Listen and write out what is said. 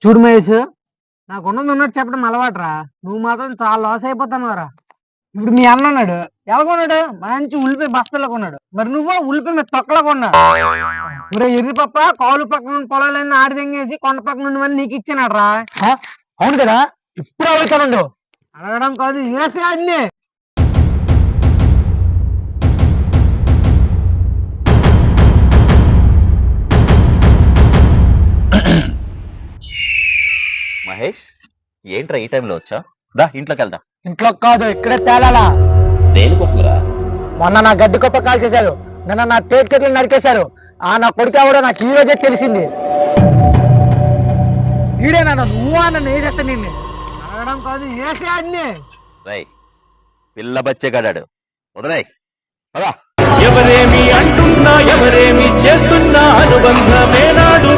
చూడు మహేష్, నాకున్నది ఉన్నట్టు చెప్పడం అలవాటురా. నువ్వు మాత్రం చాలా లాస్ అయిపోతున్నావురా. ఇప్పుడు మీ అన్న అన్నాడు, ఎలా కొన్నాడు? మంచి ఉల్లిపాయ బస్తాలో కొన్నాడు. మరి నువ్వు ఉల్లిపాయ మీద తొక్కలో కొన్నాడు. ఒరే ఎర్రి పప్ప, కాలు పక్కన ఉన్న పొలాలన్నీ ఆడి తెంగేసి కొండ పక్కన నుండి నీకు ఇచ్చినాడు రా. అవును కదా, ఇప్పుడు అడుగుతానుండు. అడగడం కాదు, ఏసే అన్ని. మహేష్, ఏంట్రా ఈ టైంలో వచ్చా? దా ఇంట్లోకి వెళ్దాం. ఇంట్లో కాదు, ఇక్కడే తేలాలా. దేనికోసమరా? మొన్న నా గడ్డి కొప్ప కాల్ చేశారు, నిన్న నా తేక్ చెట్లు నరికేశారు. నా కొడుకు ఎవడో నాకు ఈ రోజే తెలిసింది. వీడేనా నువ్వు నన్ను వేసేస్తా నిన్ను. అడగడం కాదు, ఏసే అన్ని. రై పిల్ల బచ్చేగాడాడు, వదరాయ్ పదా. ఎవరేమి అంటున్నా ఎవరేమి చేస్తున్నా అనుబంధమే నాడు